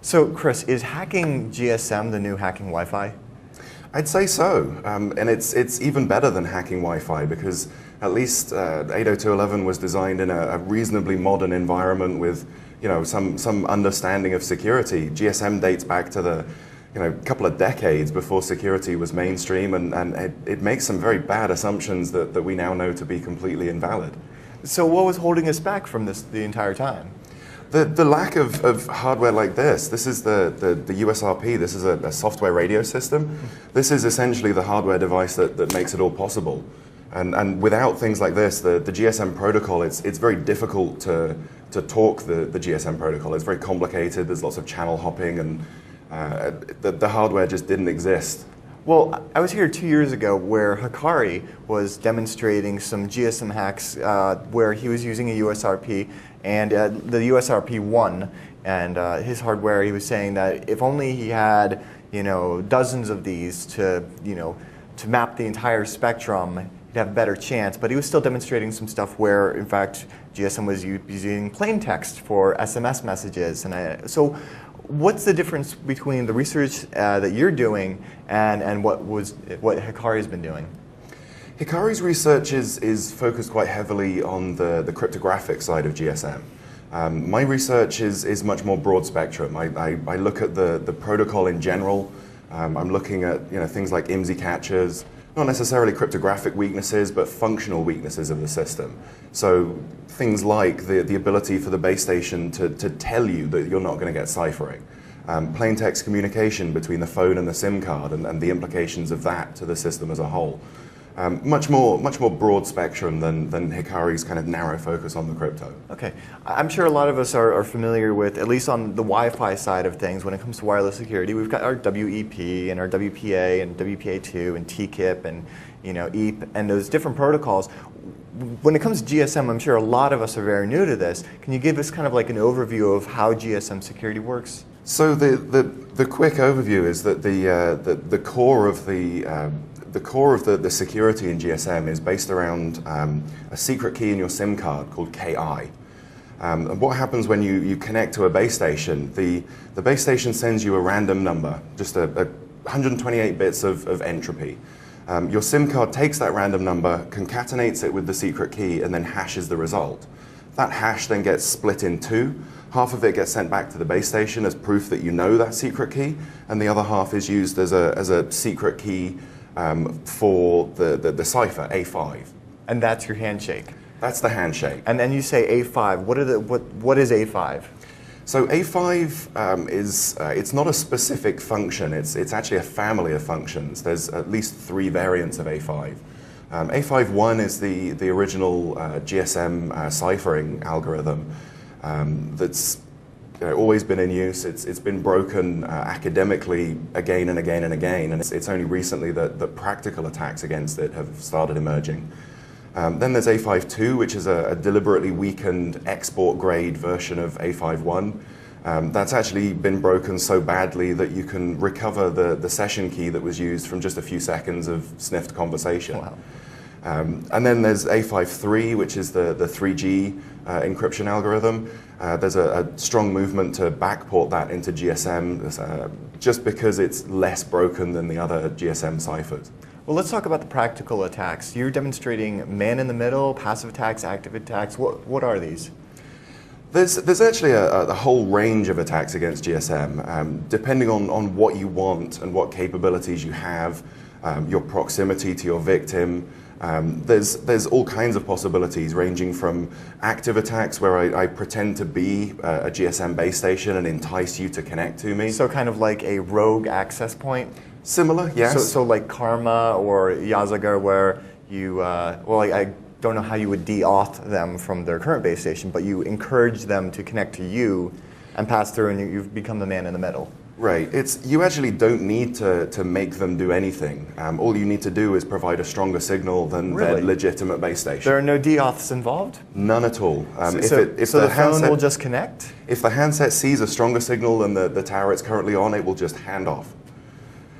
So Chris, is hacking GSM the new hacking Wi-Fi? I'd say so, and it's even better than hacking Wi-Fi because at least 802.11 was designed in a reasonably modern environment with some understanding of security. GSM dates back to the couple of decades before security was mainstream, and it makes some very bad assumptions that we now know to be completely invalid. So what was holding us back from this the entire time? The lack of hardware like this. This is the USRP. This is a software radio system. This is essentially the hardware device that makes it all possible. And without things like this, the GSM protocol, it's very difficult to talk the GSM protocol. It's very complicated. There's lots of channel hopping, and the hardware just didn't exist. Well, I was here 2 years ago where Hikari was demonstrating some GSM hacks where he was using a USRP, and the USRP won. And his hardware, he was saying that if only he had dozens of these to map the entire spectrum, he'd have a better chance. But he was still demonstrating some stuff where, in fact, GSM was using plain text for SMS messages. And so what's the difference between the research that you're doing and what Hikari's been doing? Hikari's research is focused quite heavily on the cryptographic side of GSM. My research is much more broad spectrum. I look at the protocol in general. I'm looking at things like IMSI catchers, not necessarily cryptographic weaknesses, but functional weaknesses of the system. So things like the ability for the base station to tell you that you're not going to get ciphering. Plain text communication between the phone and the SIM card and the implications of that to the system as a whole. Much more broad spectrum than Hikari's kind of narrow focus on the crypto. Okay. I'm sure a lot of us are familiar with, at least on the Wi-Fi side of things, when it comes to wireless security, we've got our WEP and our WPA and WPA2 and TKIP and EAP and those different protocols. When it comes to GSM, I'm sure a lot of us are very new to this. Can you give us kind of like an overview of how GSM security works? So the quick overview is that the core of the security in GSM is based around a secret key in your SIM card called KI. And what happens when you connect to a base station? The base station sends you a random number, just 128 bits of entropy. Your SIM card takes that random number, concatenates it with the secret key, and then hashes the result. That hash then gets split in two. Half of it gets sent back to the base station as proof that you know that secret key, and the other half is used as a secret key for the cipher, A5. And that's your handshake? That's the handshake. And then you say A5. What is A5? So A5 it's not a specific function. It's actually a family of functions. There's at least 3 variants of A5. A5.1 is the original GSM ciphering algorithm that's always been in use. It's been broken academically again and again and again, and it's only recently that the practical attacks against it have started emerging. Then there's A5.2, which is a deliberately weakened export-grade version of A5.1. That's actually been broken so badly that you can recover the session key that was used from just a few seconds of sniffed conversation. Wow. And then there's A5.3, which is the 3G encryption algorithm. There's a strong movement to backport that into GSM just because it's less broken than the other GSM ciphers. Well, let's talk about the practical attacks. You're demonstrating man-in-the-middle, passive attacks, active attacks. What are these? There's actually a whole range of attacks against GSM, depending on what you want and what capabilities you have, your proximity to your victim. There's all kinds of possibilities, ranging from active attacks where I pretend to be a GSM base station and entice you to connect to me. So kind of like a rogue access point? Similar, yes. So like Karma or Yazaga, where you, I don't know how you would de-auth them from their current base station, but you encourage them to connect to you and pass through, and you've become the man in the middle. Right. You actually don't need to make them do anything. All you need to do is provide a stronger signal than their legitimate base station. There are no de-auths involved? None at all. So the phone will just connect? If the handset sees a stronger signal than the tower it's currently on, it will just hand off.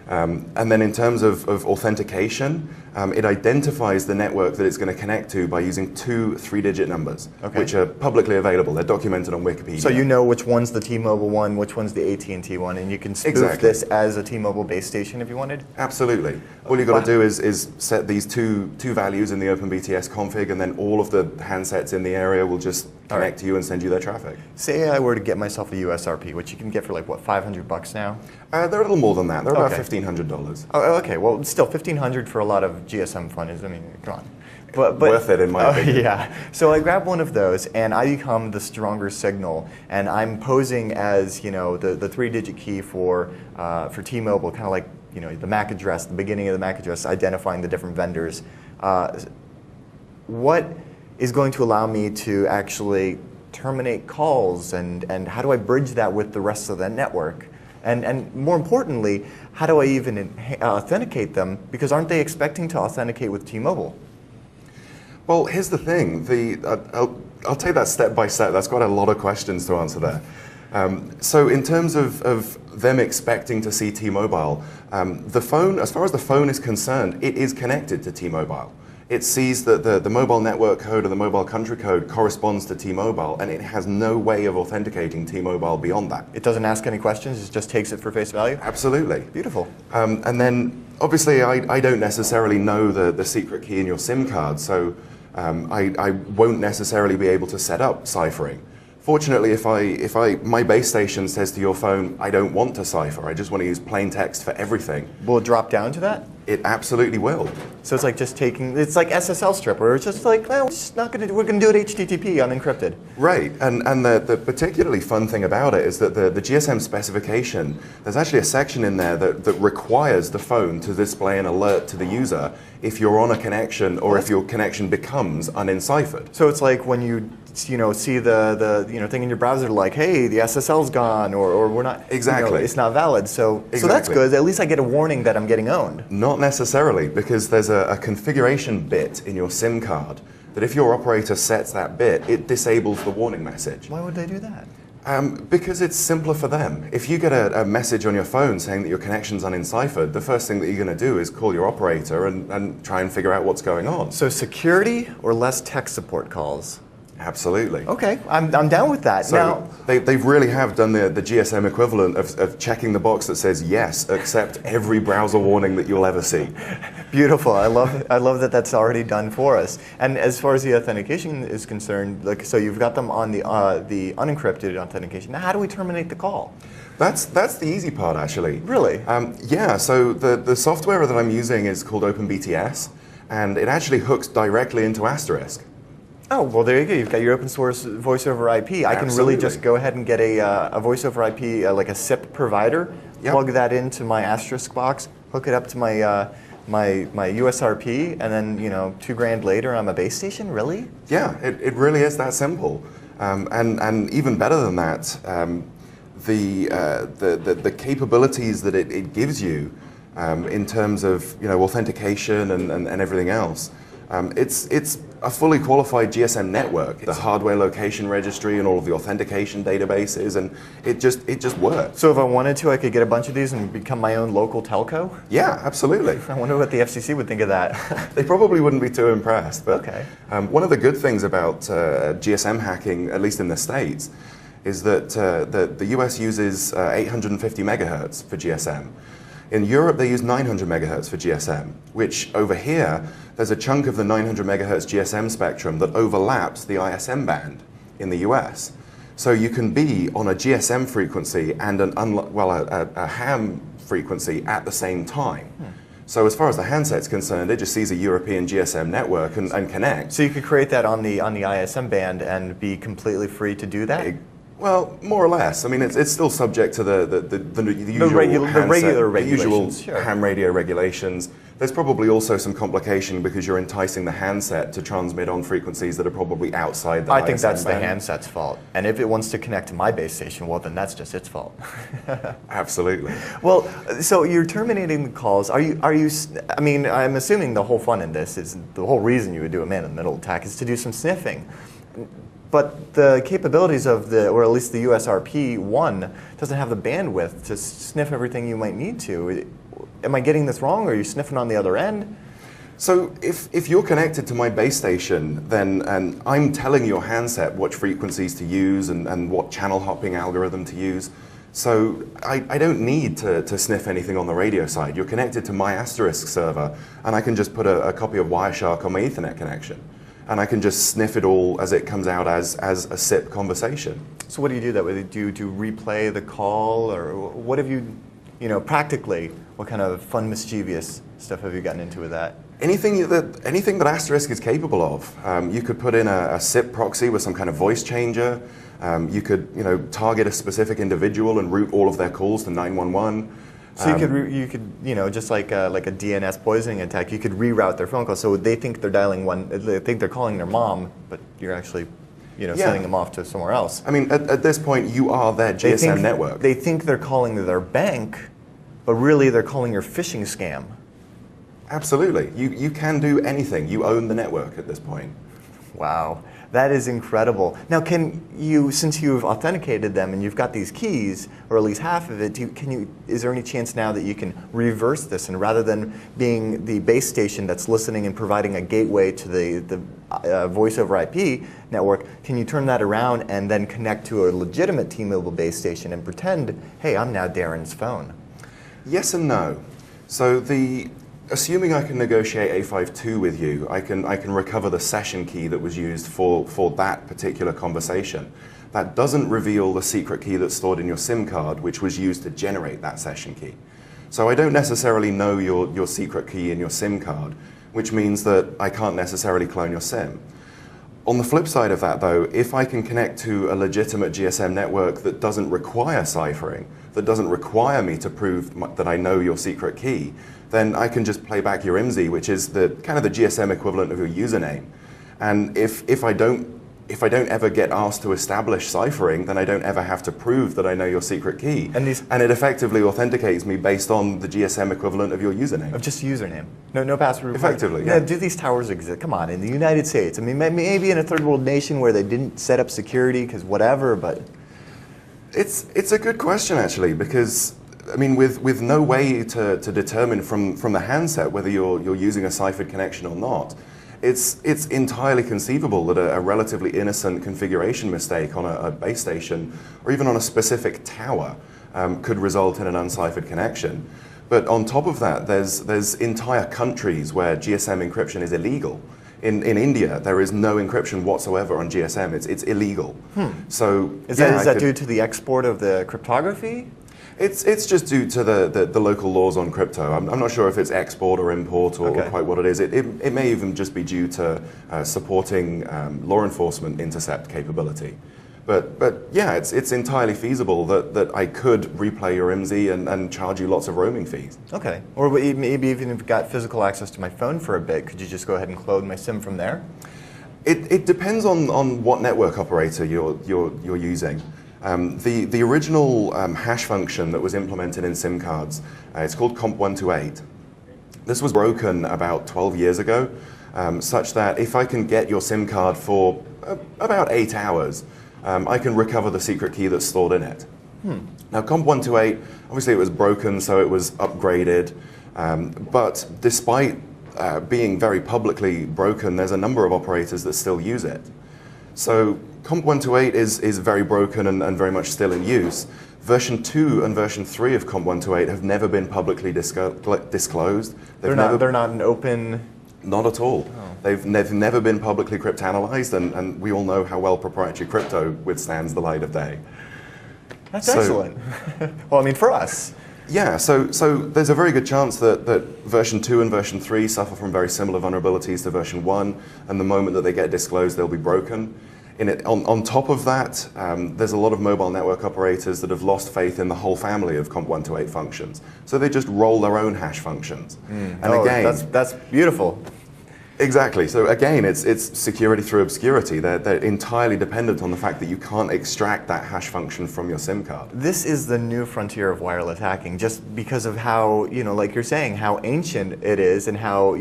And then in terms of authentication, it identifies the network that it's going to connect to by using two 3-digit numbers, which are publicly available. They're documented on Wikipedia. So you know which one's the T-Mobile one, which one's the AT&T one, and you can spoof this as a T-Mobile base station if you wanted? Absolutely. All you've got to do is set these two values in the OpenBTS config, and then all of the handsets in the area will just connect to you and send you their traffic. Say I were to get myself a USRP, which you can get for like, what, $500 now? They're a little more than that. They're about $1,500. Oh, okay. Well, still $1,500 for a lot of GSM fun is, I mean, come on. But worth it in my opinion. Yeah. So I grab one of those and I become the stronger signal, and I'm posing as, you know, the 3-digit key for T-Mobile, kind of like, you know, the MAC address, the beginning of the MAC address, identifying the different vendors. What is going to allow me to actually terminate calls, and how do I bridge that with the rest of the network? And more importantly, how do I even authenticate them? Because aren't they expecting to authenticate with T-Mobile? Well, here's the thing. I'll take that step by step. That's got a lot of questions to answer there. So in terms of them expecting to see T-Mobile, the phone, as far as the phone is concerned, it is connected to T-Mobile. It sees that the mobile network code or the mobile country code corresponds to T-Mobile, and it has no way of authenticating T-Mobile beyond that. It doesn't ask any questions, it just takes it for face value? Absolutely. Beautiful. And then, obviously, I don't necessarily know the secret key in your SIM card, so I won't necessarily be able to set up ciphering. Fortunately, if my base station says to your phone, I don't want to cipher, I just want to use plain text for everything. Will it drop down to that? It absolutely will. So it's like just taking, it's like SSL strip, where it's just like, well, we're going to do it HTTP unencrypted. Right, and the particularly fun thing about it is that the GSM specification, there's actually a section in there that requires the phone to display an alert to the user if you're on a connection or if your connection becomes unenciphered. So it's like when you see the thing in your browser like, hey, the SSL's gone, or we're not, exactly, it's not valid. So that's good. At least I get a warning that I'm getting owned. Not necessarily, because there's a configuration bit in your SIM card that if your operator sets that bit, it disables the warning message. Why would they do that? Because it's simpler for them. If you get a message on your phone saying that your connection's unenciphered, the first thing that you're going to do is call your operator and try and figure out what's going on. So security or less tech support calls? Absolutely. Okay, I'm down with that. So now, they really have done the GSM equivalent of checking the box that says, yes, accept every browser warning that you'll ever see. Beautiful. I love that that's already done for us. And as far as the authentication is concerned, like, so you've got them on the unencrypted authentication. Now, how do we terminate the call? That's the easy part, actually. Really? Yeah, so the software that I'm using is called OpenBTS, and it actually hooks directly into Asterisk. Oh, well, there you go. You've got your open source voice over IP. I can really just go ahead and get a voice over IP, like a SIP provider, plug that into my Asterisk box, hook it up to my my USRP, and then, $2,000 later, I'm a base station. Really? Yeah, it really is that simple. And even better than that, the capabilities that it gives you in terms of authentication and everything else. It's a fully qualified GSM network, the hardware location registry and all of the authentication databases, and it just works. So if I wanted to, I could get a bunch of these and become my own local telco? Yeah, absolutely. I wonder what the FCC would think of that. They probably wouldn't be too impressed. But okay. One of the good things about GSM hacking, at least in the States, is that the US uses 850 megahertz for GSM. In Europe, they use 900 megahertz for GSM, which over here, there's a chunk of the 900 megahertz GSM spectrum that overlaps the ISM band in the US. So you can be on a GSM frequency and a ham frequency at the same time. So as far as the handset's concerned, it just sees a European GSM network and connects. So you could create that on the ISM band and be completely free to do that? Well, more or less. I mean, it's still subject to the usual ham radio regulations. There's probably also some complication because you're enticing the handset to transmit on frequencies that are probably outside the ISM band. I think that's the handset's fault. And if it wants to connect to my base station, well, then that's just its fault. Absolutely. Well, so you're terminating the calls. I mean, I'm assuming the whole fun in this is, the whole reason you would do a man-in-the-middle attack is to do some sniffing. But the capabilities of or at least the USRP1 doesn't have the bandwidth to sniff everything you might need to. am I getting this wrong? Or are you sniffing on the other end? So if you're connected to my base station, then and I'm telling your handset what frequencies to use and what channel hopping algorithm to use, so I don't need to sniff anything on the radio side. You're connected to my Asterisk server, and I can just put a copy of Wireshark on my Ethernet connection, and I can just sniff it all as it comes out as a SIP conversation. So what do you do that with? Do you replay the call, or what have you practically, what kind of fun, mischievous stuff have you gotten into with that? Anything that Asterisk is capable of. You could put in a SIP proxy with some kind of voice changer. You could target a specific individual and route all of their calls to 911. So you could just like a DNS poisoning attack, you could reroute their phone call. So they think they're they think they're calling their mom, but you're actually sending them off to somewhere else. I mean, at this point, you are their GSM network. They think they're calling their bank, but really they're calling your phishing scam. Absolutely. You can do anything. You own the network at this point. Wow. That is incredible. Now, since you've authenticated them and you've got these keys, or at least half of it, is there any chance now that you can reverse this, and rather than being the base station that's listening and providing a gateway to the voice over IP network, can you turn that around and then connect to a legitimate T-Mobile base station and pretend, hey, I'm now Darren's phone? Yes and no. So assuming I can negotiate A52 with you, I can recover the session key that was used for that particular conversation. That doesn't reveal the secret key that's stored in your SIM card, which was used to generate that session key. So I don't necessarily know your secret key in your SIM card, which means that I can't necessarily clone your SIM. On the flip side of that, though, if I can connect to a legitimate GSM network that doesn't require ciphering, that doesn't require me to prove that I know your secret key, then I can just play back your IMSI, which is the kind of the GSM equivalent of your username. And if I don't ever get asked to establish ciphering, then I don't ever have to prove that I know your secret key. And it effectively authenticates me based on the GSM equivalent of your username. Of just username. No password. Effectively, yeah. Do these towers exist? Come on, in the United States. I mean, maybe in a third world nation where they didn't set up security, because whatever, but... It's a good question, actually, because I mean, with no way to determine from the handset whether you're using a ciphered connection or not, it's entirely conceivable that a relatively innocent configuration mistake on a base station or even on a specific tower could result in an unciphered connection. But on top of that, there's entire countries where GSM encryption is illegal. In India, there is no encryption whatsoever on GSM. It's illegal. So is that due to the export of the cryptography? It's just due to the local laws on crypto. I'm not sure if it's export or import or quite what it is. It may even just be due to supporting law enforcement intercept capability. But yeah, it's entirely feasible that I could replay your IMSI and charge you lots of roaming fees. Okay. Or maybe even if you've got physical access to my phone for a bit, could you just go ahead and clone my SIM from there? It depends on what network operator you're using. The original hash function that was implemented in SIM cards, it's called Comp128. This was broken about 12 years ago, such that if I can get your SIM card for about 8 hours, I can recover the secret key that's stored in it. Now, Comp128, obviously it was broken, so it was upgraded, but despite being very publicly broken, there's a number of operators that still use it. So Comp128 is very broken and very much still in use. Version 2 and version 3 of Comp128 have never been publicly disclosed. They're not an open... Not at all. Oh. They've never been publicly cryptanalyzed, and we all know how well proprietary crypto withstands the light of day. That's excellent. Well, I mean, for us. Yeah, so there's a very good chance that version 2 and version 3 suffer from very similar vulnerabilities to version 1, and the moment that they get disclosed, they'll be broken. On top of that, there's a lot of mobile network operators that have lost faith in the whole family of Comp128 functions. So they just roll their own hash functions. And again, that's beautiful. Exactly. So again, it's security through obscurity. They're entirely dependent on the fact that you can't extract that hash function from your SIM card. This is the new frontier of wireless hacking, just because of how, like you're saying, how ancient it is and how,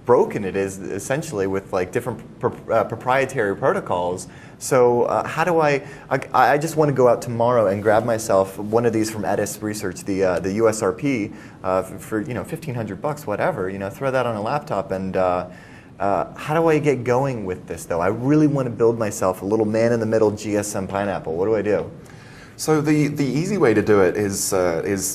broken it is essentially with like different proprietary protocols. So how do I just want to go out tomorrow and grab myself one of these from Edis Research, the USRP, for $1,500, whatever. Throw that on a laptop and. How do I get going with this, though? I really want to build myself a little man-in-the-middle GSM pineapple. What do I do? So the easy way to do it is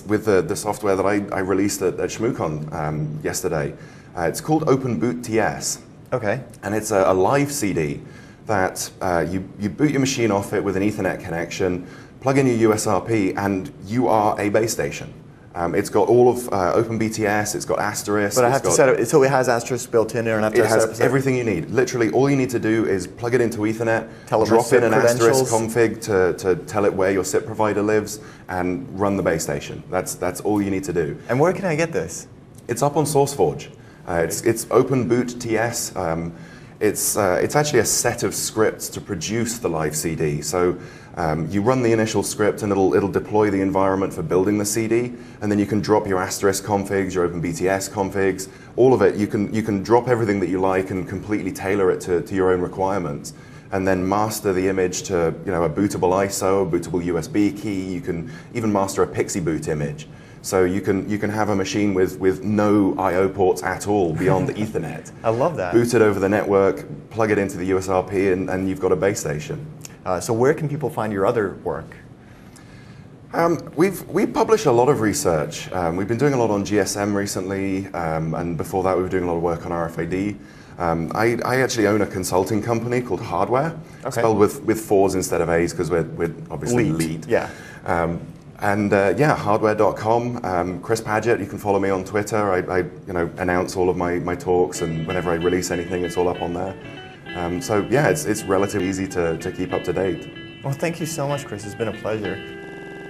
with the software that I released at ShmooCon yesterday. It's called OpenBoot TS. Okay. And it's a live CD that you boot your machine off it with an Ethernet connection, plug in your USRP, and you are a base station. It's got all of OpenBTS, it's got Asterisk. But I have to set it, so it has Asterisk built in, or I have to it has everything you need. Literally, all you need to do is plug it into Ethernet, drop in an Asterisk config to tell it where your SIP provider lives, and run the base station. That's all you need to do. And where can I get this? It's up on SourceForge. It's OpenBoot TS. It's actually a set of scripts to produce the live CD. So you run the initial script and it'll deploy the environment for building the CD, and then you can drop your Asterisk configs, your OpenBTS configs, all of it. You can drop everything that you like and completely tailor it to your own requirements, and then master the image to a bootable ISO, a bootable USB key. You can even master a Pixie boot image. So you can have a machine with no I/O ports at all beyond the Ethernet. I love that. Boot it over the network, plug it into the USRP, and you've got a base station. So where can people find your other work? We publish a lot of research. We've been doing a lot on GSM recently, and before that we were doing a lot of work on RFID. I actually own a consulting company called Hardware, spelled with fours instead of A's because we're obviously lead. Yeah. Hardware.com. Chris Paget, you can follow me on Twitter. I announce all of my talks, and whenever I release anything, it's all up on there. So yeah, it's relatively easy to keep up to date. Well, thank you so much, Chris. It's been a pleasure.